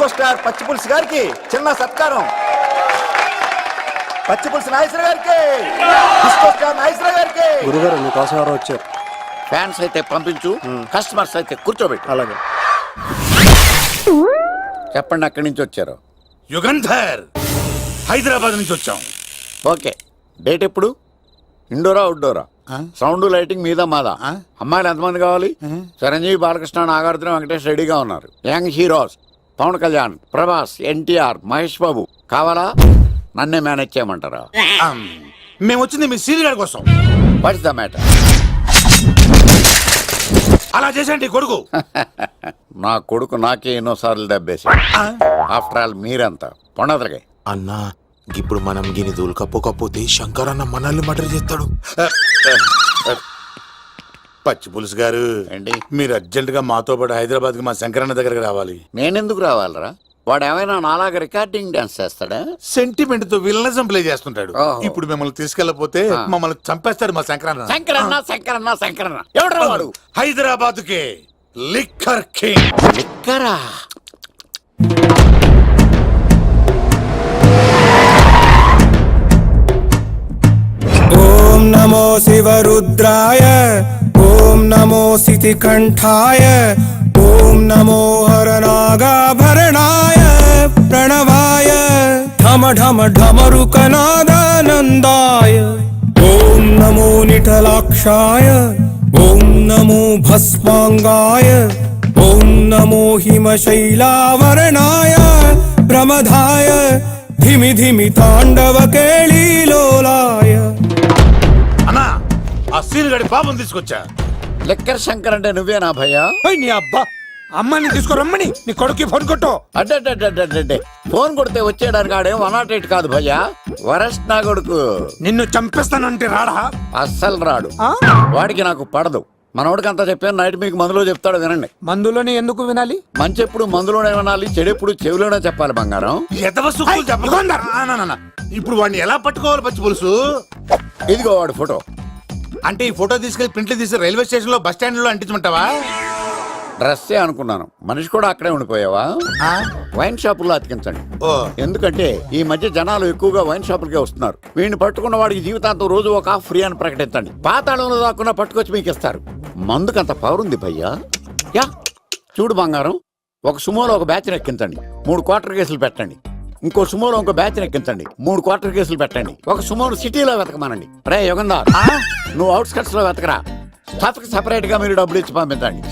Disco star పచ్చిపులుసు గారికి చిన్న సత్కారం. పచ్చిపులుసు నాగేశ్వర గారికి, డిస్కో స్టార్ నాగేశ్వర గారికి. గురుగారు మీకోసం ఎవరో వచ్చారు. ఫ్యాన్స్ అయితే పంపించు, కస్టమర్స్ అయితే కూర్చోబెట్టు. అలాగే. చెప్పండి, అక్కడి నుంచి వచ్చారు. యుగంధర్, హైదరాబాద్ నుంచి వచ్చాం. ఓకే, డేట్ ఎప్పుడు? ఇండోరా అవుట్డోరా? సౌండ్ లైటింగ్ మీద మాదా? అమ్మాయిలు ఎంతమంది కావాలి? చిరంజీవి, బాలకృష్ణ, నాగార్జున, వెంకటేష్ రెడీగా ఉన్నారు. యంగ్ హీరోస్ పవన్ కళ్యాణ్, ప్రభాస్, ఎన్టీఆర్, మహేష్ బాబు కావాలా? నన్నే మేనేజ్ చేయమంటారా? మేము వచ్చింది మీ సీరియల్ గారి కోసం. What's the matter? అలా చేసేయండి కొడుకు. నా కొడుకు నాకే ఎన్నోసార్లు దెబ్బేసి. ఆఫ్టర్ ఆల్ మీరంతా పొండదలకే. అన్నా, ఇప్పుడు మనం గిని దూలకపోతే శంకర్ అన్న మనల్ని మర్డర్ చేస్తాడు. పచ్చి పులుసు గారు, ఏంటి? మీరు అర్జెంట్ గా మాతో పాటు హైదరాబాద్ కి మా శంకరన్న దగ్గరకు రావాలి. నేనెందుకు రావాలరా? వాడు ఏమైనా నాలాగా రికార్డింగ్ డాన్స్ చేస్తాడా? సెంటిమెంట్ తో విలనిజం ప్లే చేస్తుంటాడు. ఓహో. ఇప్పుడు మిమ్మల్ని తీసుకెళ్లపోతే మమ్మల్ని చంపేస్తాడు మా శంకరన్న. శంకరన్న శంకరన్న శంకరన్న ఎవడ్రా వాడు? హైదరాబాద్ కే లిక్కర్ కింగ్. లిక్కరా? ఓం నమో శివరుద్రాయ, ఓం నమో సితికంఠాయ, ఓం నమో హరనాగాభరణాయ ప్రణవాయ ఢమ ఢమ ఢమరుకనాదానందాయ. ఓం నమో నిఠలాక్షాయ, ఓం నమో భస్మాంగాయ, ఓం నమో హిమశైలావరణాయ ప్రమదాయ ధిమి ధిమి తాండవ కేళీలోలాయ. అన్నా, ఆ సీన్ గడి బాబుని తీసుకొచ్చా. లిక్కర్ శంకర్ అంటే నువ్వేనా భయ్యా? నీ అబ్బా, అమ్మని తీసుకురమ్మని నీ కొడుకు ఫోన్ కొట్టు. అడ్డే ఫోన్ కొడితే వచ్చేయడానికి ఆడే 108 కాదు భయ్యా, వరస్ట్ నా కొడుకు. నిన్ను చంపేస్తానంటే రాడా? అస్సలు రాడు. వాడికి నాకు పడదు. మనోడికి అంతా చెప్పాను, నైట్ మీకు మందులో చెప్తాడు వినండి. మందులోని ఎందుకు వినాలి? మంచి ఎప్పుడు మందులోనే వినాలి, చెడు ఎప్పుడు చెవిలోనే చెప్పాలి బంగారం. ఎదవ సుక్కులు చెప్పకుండా. ఇప్పుడు వాడిని ఎలా పట్టుకోవాలి పచ్చి పులుసు? ఇదిగో వాడు ఫోటో. అంటే ఈ ఫోటో తీసుకెళ్లి ప్రింట్లు తీసి రైల్వే స్టేషన్ లో బస్ స్టాండ్ లో అంటించమంటావా? డ్రెస్సే అనుకున్నాను, మనిషి కూడా అక్కడే ఉండిపోయావా? వైన్ షాపుల్లో అతికించండి. ఓ. ఎందుకంటే ఈ మధ్య జనాలు ఎక్కువగా వైన్ షాపులకే వస్తున్నారు. వీడిని పట్టుకున్న వాడికి జీవితాంతం రోజు ఒక ఆఫ్ ఫ్రీ అని ప్రకటించండి. పాతాళంలో దాక్కున్నా పట్టుకొచ్చి మీకు ఇస్తారు. మందుకంత పవర్ ఉంది భయ్యా. యా చూడు బంగారం, ఒక సుమోలో ఒక బ్యాచ్ ఎక్కించండి, 3 క్వార్టర్ కేసులు పెట్టండి. ఇంకో సుమోలో ఇంకో బ్యాచ్ ఎక్కించండి, 3 క్వార్టర్ కేసులు పెట్టండి. ఒక సుమోను సిటీలో వెతకమానండి. రే యుగంధర్, నువ్వు అవుట్స్కట్స్ లో వెతకరా. స్టాఫ్ కి సెపరేట్ గా మీరు డబ్బులు ఇచ్చి పంపించండి.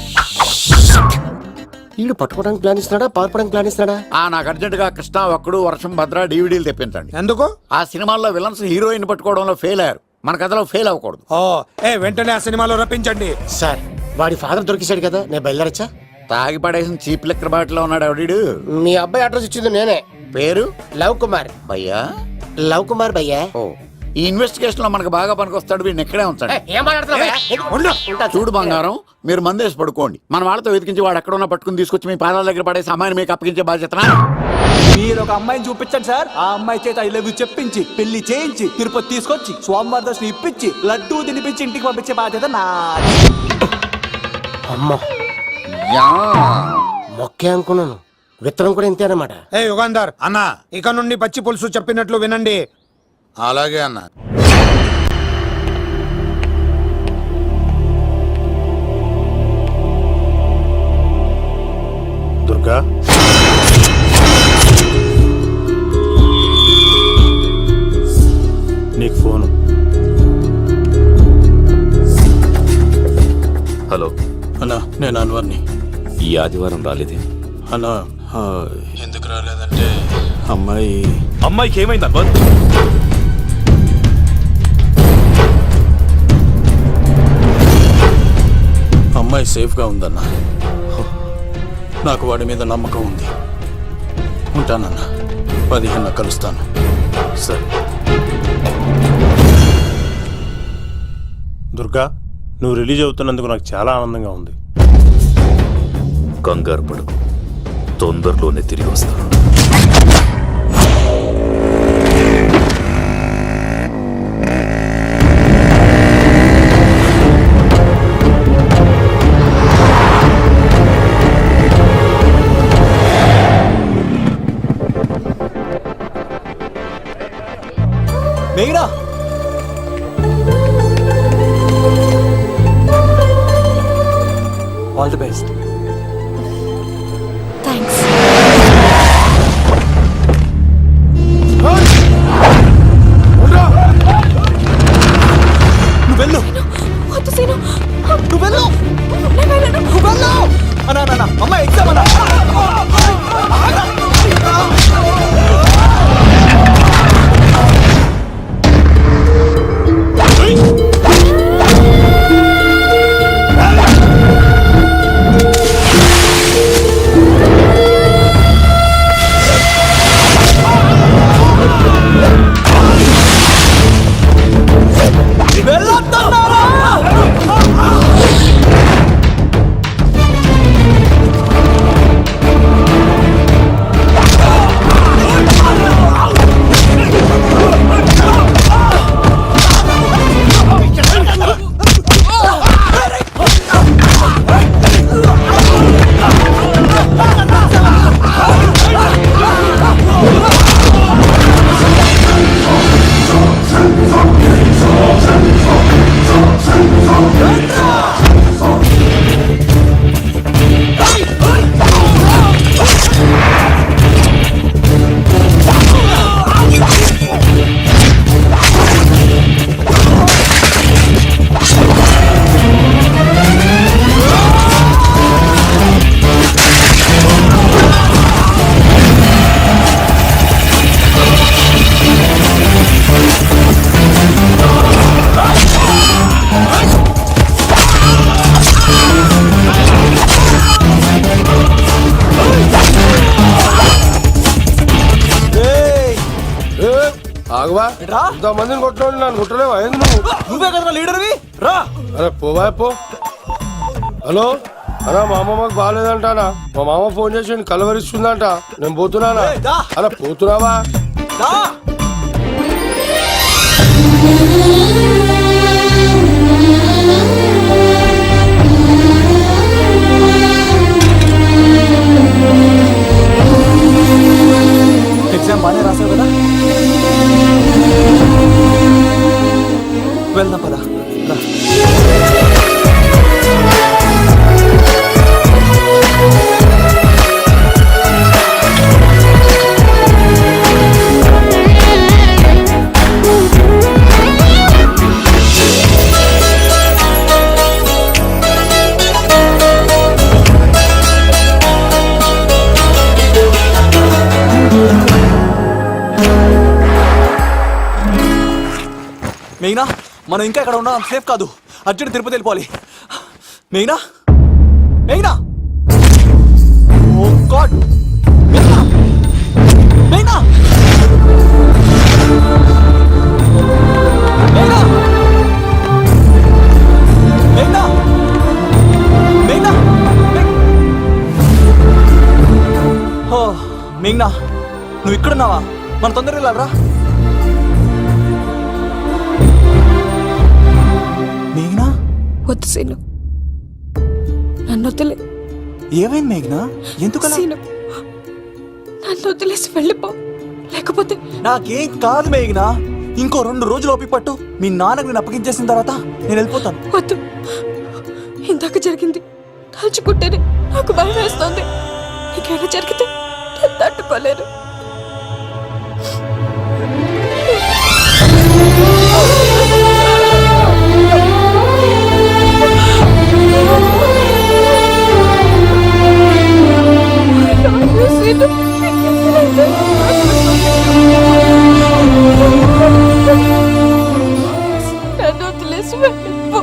వీళ్ళు పట్టుకోవడానికి ప్లాన్ ఇస్తున్నాడా, పారిపోవడానికి ప్లాన్ ఇస్తున్నాడా? నాకు అర్జెంట్ గా కృష్ణ, ఒక్కడు, వర్షం, భద్ర డివిడీలు తెప్పించండి. ఎందుకు? ఆ సినిమాల్లో విలన్స్ హీరోయిన్ పట్టుకోవడంలో ఫెయిల్ అయ్యారు, మన కథలో ఫెయిల్ అవ్వకూడదు. వెంటనే ఆ సినిమాలో రప్పించండి. సార్, వాడి ఫాదర్ దొరికేశాడు కదా, నేను బయలుదేరచ్చా? తాగి పడేసిన చీప్ లెక్కర్ బాటిలో ఉన్నాడు ఎవడీడు. మీ అబ్బాయి అడ్రస్ ఇచ్చింది నేనే. పేరు? లవ్ కుమార్. భయ్యా? లవ్ కుమార్ భయ్యా. ఓ, ఈ ఇన్వెస్టిగేషన్ లో మనకు బాగా పనికొస్తాడు, వీడిని ఎక్కడే ఉంచండి. చూడు బంగారం, మీరు మందేసి పడుకోండి. మన వాళ్ళతో వెతికించి వాడు ఎక్కడ ఉన్నా పట్టుకుని తీసుకొచ్చి మీ పాదాల దగ్గర పడేసి అమ్మాయిని మీకు అప్పగించే బాధ్యత. మీరు ఒక అమ్మాయిని చూపించండి సార్. ఆ అమ్మాయి చేత ఐ లవ్ యూ చెప్పించి పెళ్లి చేయించి తిరుపతి తీసుకొచ్చి స్వామివారి దర్శనం ఇప్పించి లడ్డూ తినిపించి ఇంటికి పంపించే బాధ్యత నాది. అమ్మ మొక్కే అనుకున్నాను, విత్తనం కూడా ఇంతే అన్నమాట. యుగంధర్ అన్నా, ఇక నుండి పచ్చి పులుసు చెప్పినట్లు వినండి. అలాగే అన్నా. దుర్గా, నీకు ఫోను. హలో అన్నా, నేను అన్వర్ని. ఈ ఆదివారం రాలేదే? అన్నా, ఎందుకు రాలేదంటే అమ్మాయికి ఏమైంది అన్వర్? అమ్మాయి సేఫ్గా ఉందన్నా. నాకు వాడి మీద నమ్మకం ఉంది. ఉంటానన్నా, 15 కలుస్తాను. సరే. దుర్గా, నువ్వు రిలీజ్ అవుతున్నందుకు నాకు చాలా ఆనందంగా ఉంది. కంగారు పడకు, తొందరలోనే తిరిగి వస్తాను. మేఘనా ఆల్ ది బెస్ట్. థ్యాంక్స్. నువ్వు వెళ్ళు, వద్దు సీను. నువ్వు వెళ్ళు, నేను వెళ్ళను. నువ్వు వెళ్ళు. అన్నా అన్నా అమ్మ ఎగ్జామ్ అన్నా. ఆగవా రా. ఇంతమందిని కొట్టినోడు నన్ను కొట్టలేవా ఏంది నువ్వు? నువ్వే కదా లీడర్వి, రా. అరే పోవా పో. హలో అన్నా మా అమ్మ మాకు బాగాలేదంటానా, మా మామ ఫోన్ చేసి కలవరిస్తుందంట, నేను పోతున్నానా? ఏయ్, దా. అలా పోతున్నావా? రా. ఎగ్జామ్ బాగానే రాసావు కదా, వెళ్దాం పదా. రా. మేఘనా మనం ఇంకా ఇక్కడ ఉండడం సేఫ్ కాదు, అర్జెంట్ తిరుపతి వెళ్ళిపోవాలి. మేఘనా మేఘనా, ఓ గాడ్, మేఘనా మేఘనా మేఘనా మేఘనా మేఘనా. ఓ మేఘనా, నువ్వు ఇక్కడున్నావా? మనం తొందరగా వెళ్ళాలరా. మేఘనా వద్దు సీను, నన్ను వదిలే. ఏమైంది మేఘనా? ఎందుకలా? సీను, నన్ను వదిలేసి వెళ్ళిపో, లేకపోతే నాకేం కాదు మేఘనా. ఇంకో 2 రోజులు ఓపిక పట్టు. మీ నాన్నకు నేను అప్పగించేసిన తర్వాత నేను వెళ్ళిపోతాను. వద్దు. ఇందాక జరిగింది తలుచుకుంటేనే నాకు భయం వేస్తుంది. నీకేమైనా జరిగితే నేను తట్టుకోలేను. నన్ను వదిలేసి వెళ్ళిపో.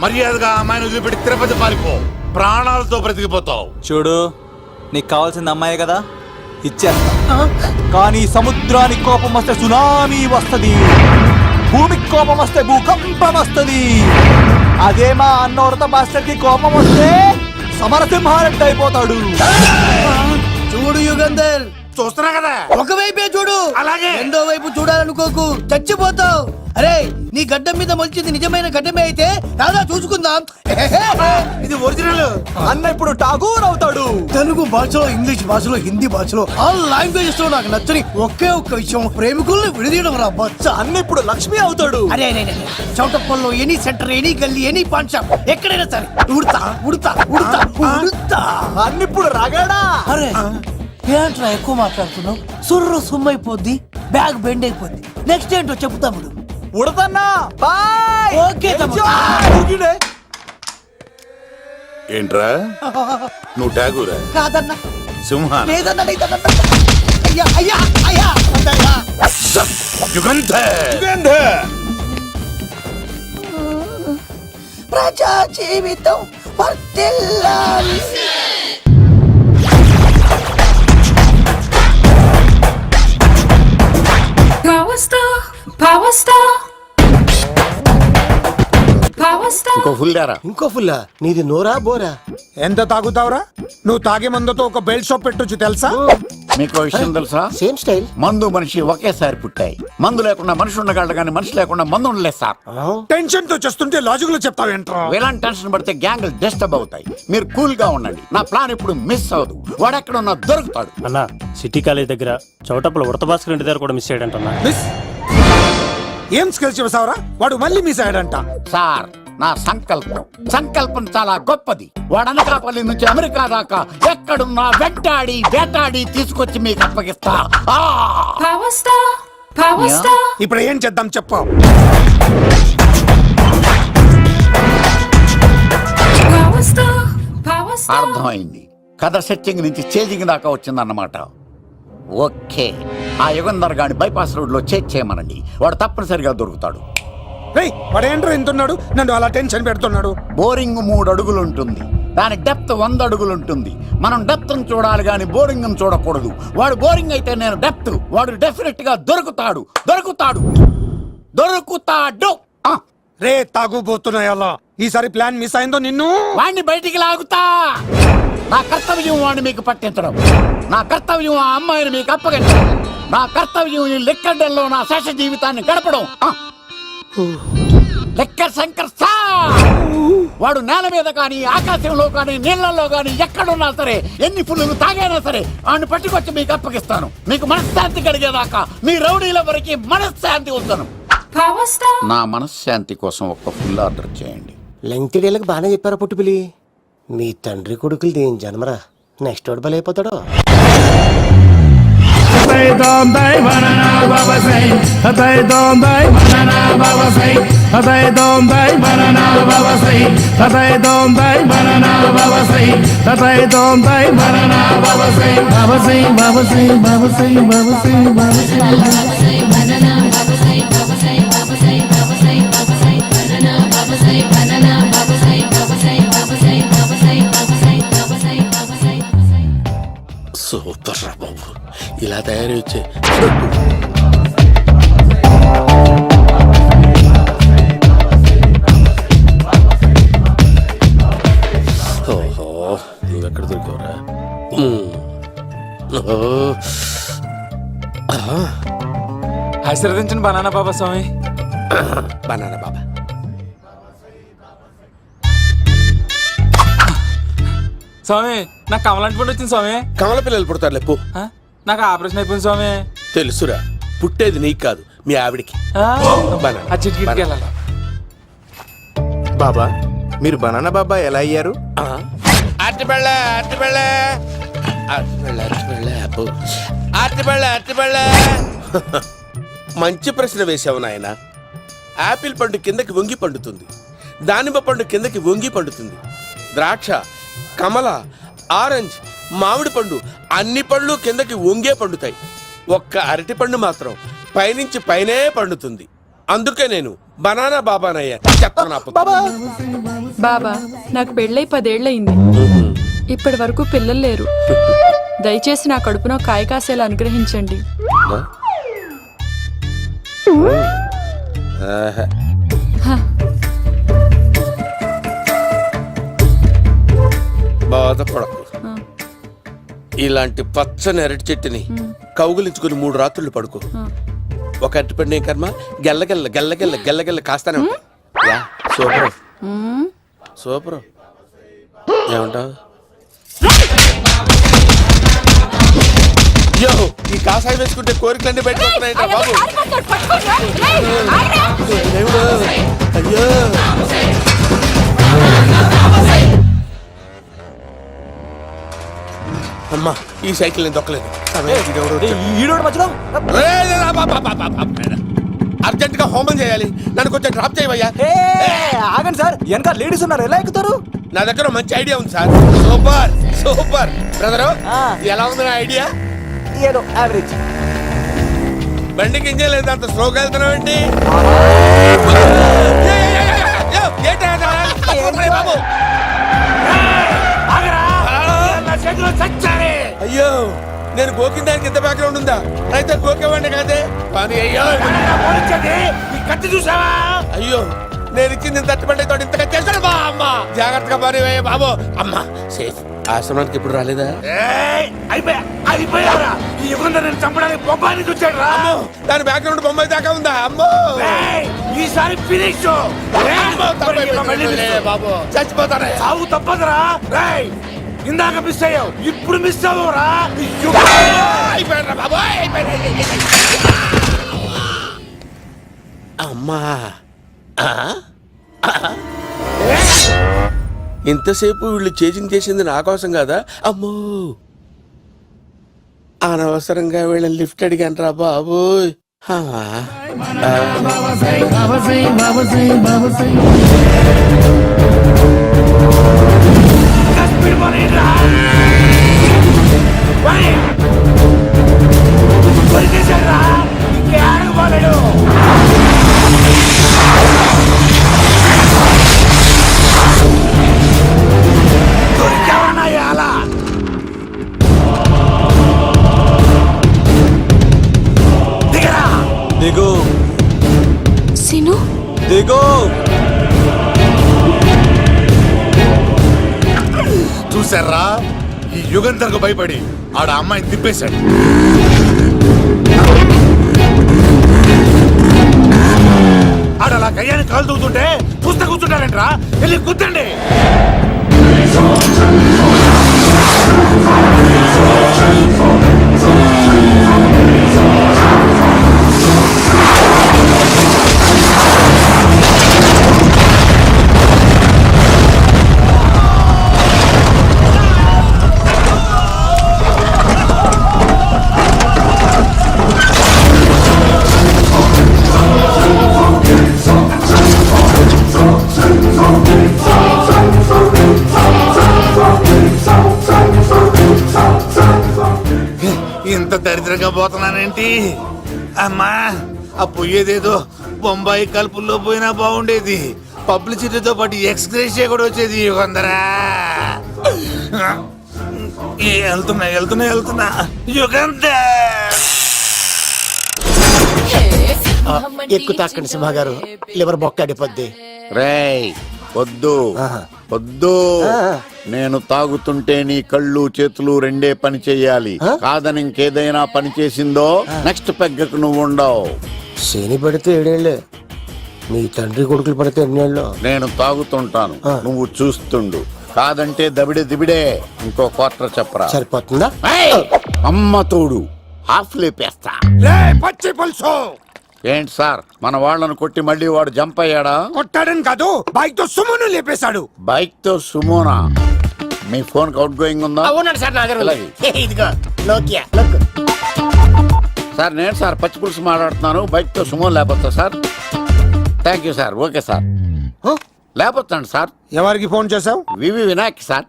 మర్యాదగా అమ్మాయిని వదిలిపెట్టి తిరుపతి పారిపో, ప్రాణాలతో బ్రతికిపోతావు. చూడు, నీకు కావాల్సింది అమ్మాయే కదా, ఇచ్చేస్తా. కానీ సముద్రానికి కోపం వస్తే సునామీ వస్తది, భూమికి కోపం వస్తే భూకంపం వస్తది. అదే మా అన్నవరత మాస్టర్ కి కోపం వస్తే సమరసింహారెడ్డి అయిపోతాడు. చూడు యుగంధర్, చూస్తున్నా కదా, ఒకవైపే చూడు, అలాగే. రెండో వైపు చూడాలనుకోకు, చచ్చిపోతావు. అరే నీ గడ్డం మీద మొలిచింది నిజమైన గడ్డమే అయితే రాదా చూసుకుందాం. ఇది ఒరిజినల్. అన్న ఇప్పుడు ఠాగూర్ అవుతాడు. తెలుగు భాషలో, ఇంగ్లీష్ భాషలో, హిందీ భాషలో ఆల్ లాంగ్వేజెస్ లో నాకు నచ్చని ఒకే ఒక్క విషయం ప్రేమికుల్ని విడదీయడం రా బచ్చ. అన్న ఇప్పుడు లక్ష్మి అవుతాడు. అరే అరే అరే చౌటప్పల్లో ఎనీ సెంటర్, ఎనీ గల్లీ, ఎనీ పాన్ షాప్ ఎక్కడైనా సరే ఉడతా ఉడతా ఉడతా ఉడతా. అన్న ఇప్పుడు రగడా. అరే ఏంట్రా ఎక్కువ మాట్లాడుతున్నావు? సుర్రు సుమ్మైపోద్ది, బ్యాగ్ బెండ్ అయిపోద్ది. నెక్స్ట్ ఏంటో చెప్పు తమ్ముడు. ఉడతన్నా బాయ్. ఓకే తమ్ముడు. ఏంట్రా నువ్వు ఠాగూరా కాదన్నా, సింహా లేదన్నా, లేదన్నా. అయ్యా అయ్యా అయ్యా వద్దయ్యా. ప్రజా జీవితం వర్ధిల్లాలి. Power star, power star, power star. ఇంకో ఫుల్ దారా. ఇంకో ఫుల్లా నీది నోరా బోరా? ఎంత తాగుతావురా? నువ్వు తాగే మందుతో ఒక బెల్ట్ షాప్ పెట్టొచ్చు తెలుసా? మీకు విషయం తెలుసా? Same style. మందు మనిషి ఒకేసారి పుట్టాయి. మందు లేకుండా మనిషి ఉండగలడు కానీ మనిషి లేకుండా మందు ఉండలేదు సార్. టెన్షన్ తో చేస్తుంటే లాజిక్ లో చెప్తావేంట్రా? ఎలాంటి టెన్షన్ పడితే గ్యాంగ్లు డిస్టర్బ్ అవుతాయి. మీరు కూల్ గా ఉండండి. నా ప్లాన్ ఇప్పుడు మిస్ అవ్వదు. వాడెక్కడ ఉన్నా దొరుకుతాడు. అన్న సిటీ కాలేజ్ దగ్గర చౌటప్పల ఉడత భాస్కర్ ఇంటి దగ్గర కూడా మిస్ అయ్యాడంటన్నా. మిస్ ఏం స్కిల్స్ చేసావురా? వాడు మళ్ళీ మిస్ అయ్యాడంట. సార్ నా సంకల్పం చాలా గొప్పది. వాడు అనకాపల్లి నుంచి అమెరికా దాకా ఎక్కడున్నా వెంటాడి వేటాడి తీసుకొచ్చి మీకు అప్పగిస్తా. Power star, power Yeah. star. ఇప్పుడు ఏం చేద్దాం చెప్పు. Power star, power star. అర్థమైంది. కథ సెట్టింగ్ నుంచి చేజింగ్ దాకా వచ్చిందన్నమాట. ఓకే, ఆ యుగంధర్ గాని బైపాస్ రోడ్ లో చేజ్ చేయమనండి. వాడు తప్పనిసరిగా దొరుకుతాడు. రేయ్ వాడేంట్రా ఎంతున్నాడు? నన్ను అలా టెన్షన్ పెడుతున్నాడు. బోరింగ్ 3 అడుగులు ఉంటుంది. దాని డెప్త్ 100 అడుగులు ఉంటుంది. మనం డెప్త్ చూడాలి కానీ బోరింగ్ చూడకూడదు. వాడు బోరింగ్ అయితే నేను డెప్త్. వాడు డెఫినెట్ గా దొరుకుతాడు. రే తాగుబోతున్నాయల్లా, ఈసారి ప్లాన్ మిస్ అయిందో నిన్ను. వాడిని బయటికి లాగుతా. నా కర్తవ్యం వాడిని మీకు పట్టించడం. నా కర్తవ్యం ఆ అమ్మాయిని మీకు అప్పగించడం. నా కర్తవ్యం ఈ లెక్కడ్డల్లో నా శేష జీవితాన్ని గడపడం. లెక్కర్ శంకర్ సార్ వాడు నేల మీద కానీ ఆకాశంలో కానీ నీళ్లలో కానీ ఎక్కడున్నా సరే, ఎన్ని ఫుల్లు తాగైనా సరే వాడిని పట్టుకొచ్చి మీకు అప్పగిస్తాను. మీకు మనశ్శాంతి కలిగేదాకా మీ రౌడీల వరకు మనశ్శాంతి వస్తాను. Power star. నా మనశ్శాంతి కోసం ఒక ఫుల్ ఆర్డర్ చేయండి. లెంగ్త్ డేలకు బాగానే చెప్పారా పుట్టుపిలి? మీ తండ్రి కొడుకులు దేని జన్మరా? నెక్స్ట్ వాడు బలైపోతాడు. సూపర్ రా బాబు, ఇలా తయారు వచ్చే. ఓహో, నువ్వెక్కడ దొరికావురా? ఆశీర్వదించండి బనానా బాబా స్వామి. బనానా బాబా. స్వామి నాకు కమలాంటి పండు వచ్చింది స్వామి. కమల పిల్లలు పుడతారు లేపు. ఆ? నాకు ఆపరేషన్ అయిపోయింది స్వామి. తెలుసురా, పుట్టేది నీకు కాదు మీ ఆవిడికి. ఆ చిటికిటికి వెళ్ళాలి. బాబా మీరు బనానా బాబా ఎలా అయ్యారు? మంచి ప్రశ్న వేశావు నాయన. ఆపిల్ పండు కిందకి వంగి పండుతుంది, దానిమ్మ పండు కిందకి వంగి పండుతుంది, ద్రాక్ష, కమల, ఆరెంజ్, మామిడి పండు అన్ని పళ్ళు కిందకి వంగే పండుతాయి. ఒక్క అరటి పండు మాత్రం పైనుంచి పైనే పండుతుంది. అందుకే నేను బనానా బాబానయ్యా. బాబా నాకు పెళ్ళై 10 ఏళ్ళయింది. ఇప్పటి వరకు పిల్లలు లేరు. దయచేసి నా కడుపున కాయ కాసేలా అనుగ్రహించండి. బాధపడకు. ఇలాంటి పచ్చని అరటి చెట్టుని కౌగులించుకుని 3 రాత్రులు పడుకో. ఒక అరటిపండు ఏం కర్మ, గెల్లగెల్ల గెల్లగెల్ల గెల్లగెల్ల కాస్తానే ఉంటాయి. Yeah super super. ఏమంటావు? యో, ఈ కాసాయి వేసుకుంటే కోరికలన్నీ బయటకు వస్తున్నాయంట బాబు. దేవుడు, అయ్యో. అమ్మా, ఈ సైకిల్ నేను దొక్కలేదు. ఈడోడు మధ్యలో అర్జెంట్ గా హోమం చేయాలి, నన్ను కొంచెం డ్రాప్ చేయవయ్యా. ఆగండి సార్, వెనక లేడీస్ ఉన్నారు, ఎలా ఎక్కుతారు? నా దగ్గర మంచి ఐడియా ఉంది సార్. Super super brother. ఎలా ఉంది నా ఐడియా? ఏదో యావరేజ్. బండికి ఇంజన్ లేదు, అంత స్లోగా వెళ్తున్నావు ఏంటి? బాబు అయ్యో, నేను గోకిన దానికి ఇంత బ్యాక్గ్రౌండ్ ఉందా? అయితే గోకేవాడిని కాదే. కానీ అయ్యో కత్తి చూసావా? అయ్యో, నేను ఇచ్చింది తట్టుబడి తోటి ఇంతగా చేశాడు బా. అమ్మ జాగ్రత్తగా పని బాబు. అమ్మ సేఫ్. ఆశ్రమానికి ఇప్పుడు రాలేదా? చంపడానికి బొమ్మానికి వచ్చాడు రా. అమ్మో, దాని బ్యాక్గ్రౌండ్ బొమ్మాయి దాకా ఉందా? అమ్మో, ఈసారి ఫినిష్ బాబు చచ్చిపోతానే. సాగు తప్పదురా. రేయ్, ఇందాక మిస్ అయ్యావు, ఇప్పుడు మిస్ అవ్వరా. బాబు అమ్మా, ఇంతసేపు వీళ్ళు చేజింగ్ చేసింది నా కోసం కదా. అమ్మో, అనవసరంగా వీళ్ళని లిఫ్ట్ అడిగాను రా బాబు. దిగు సిను, దిగు. చూసారా, ఈ యుగంధర్కు భయపడి ఆడ అమ్మాయిని తిప్పేశాడు. ఆడ అలా కయ్యాన్ని కాలు తూగుతుంటే చూస్తే కూర్చుంటారంట్రా. వెళ్ళి కూర్చోండి. ఇంత దరిద్రంగా పోతున్నానేంటి? అమ్మా, ఆ పోయేదేదో బొంబాయి కలుపుల్లో పోయినా బాగుండేది. పబ్లిసిటీతో పాటు ఎక్స్గ్రేషియా కూడా వచ్చేది. యుగంధరా, వెళ్తున్నా వెళ్తున్నా వెళ్తున్నా. యుగంధర్ ఎక్కు తాకండి సింహ గారు, లివర్ బొక్క అడిపోద్ది. రేయ్ వద్దు వద్దు, నేను తాగుతుంటే నీ కళ్ళు చేతులు రెండే పని చెయ్యాలి. కాదని ఇంకేదైనా పని చేసిందో నెక్స్ట్ పెగ్గకు నువ్వు ఉండవు. శని పడితే 7 ఏళ్ళే, మీ తండ్రి కొడుకులు పడితే 8 ఏళ్ళు. నేను తాగుతుంటాను, నువ్వు చూస్తుండు. కాదంటే దబిడే దిబిడే. ఇంకో క్వార్టర్ చెప్పరా? సరిపోతుందా? అమ్మ తోడు హాఫ్ లేపేస్తా. పచ్చి పులుసు ఏంటి సార్, మన వాళ్ళను కొట్టి మళ్ళీ వాడు జంప్ అయ్యాడా? కొట్టాడని కాదు, బైక్ తో సుమ్మును లేపేశాడు. బైక్ తో సుమోనా? మీ ఫోన్ అవుట్ గోయింగ్ ఉందా? ఇలాగే. ఇదిగో నోకియా. సార్ నేను సార్ పచ్చి పులుసు మాట్లాడుతున్నాను. బైక్ తో సుమో లేపొచ్చా sir? Thank you sir. Okay sir, లేపొచ్చండి సార్. ఎవరికి ఫోన్ చేసావు? వివి వినాయక్ సార్.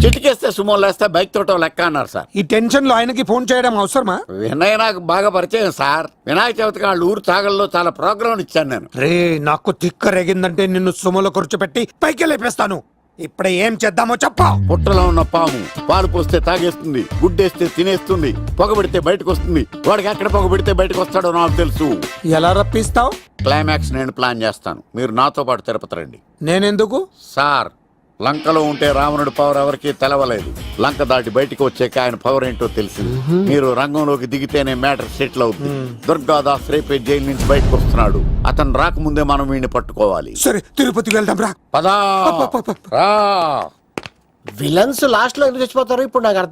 చిటికేస్తే సుమో లేస్తే బైక్ తోటో లెక్క అన్నారు సార్. ఈ టెన్షన్ లో ఆయనకి ఫోన్ చేయడం అవసరమా? వినయ్ నాకు బాగా పరిచయం సార్. వినాయక చవితికి వాళ్ళ ఊరు చాగల్లో చాలా ప్రోగ్రాం ఇచ్చాను నేను. రే, నాకు తిక్క రేగిందంటే నిన్ను సుమలో కూర్చోబెట్టి పైకి లేపేస్తాను. ఇప్పుడే ఏం చేద్దామో చెప్పా. పుట్టలో ఉన్న పాము పాలు పోస్తే తాగేస్తుంది, గుడ్డేస్తే తినేస్తుంది, పొగబెడితే బయటకు వస్తుంది. వాడికి ఎక్కడ పొగబెడితే బయటకు వస్తాడో నాకు తెలుసు. ఎలా రప్పిస్తావు? క్లైమాక్స్ నేను ప్లాన్ చేస్తాను, మీరు నాతో పాటు తిరుపతి రండి. నేనెందుకు? సార్ లంకలో ఉంటే రావణుడి పవర్ ఎవరికీ తెలవలేదు. లంక దాటి బయటికి వచ్చాక ఆయన పవర్ ఏంటో తెలిసింది. మీరు రంగంలోకి దిగితేనే మ్యాటర్ సెటిల్ అవుతుంది. దుర్గాదాస్ రేపే జైలు నుంచి బయటకు వస్తున్నాడు. అతను రాకముందే మనం వీడిని పట్టుకోవాలి. సరే తిరుపతికి వెళ్దాం రా. పదా రా. విలన్స్ లాస్ట్ లో ఎందుకు చచ్చిపోతారు ఇప్పుడు నాకు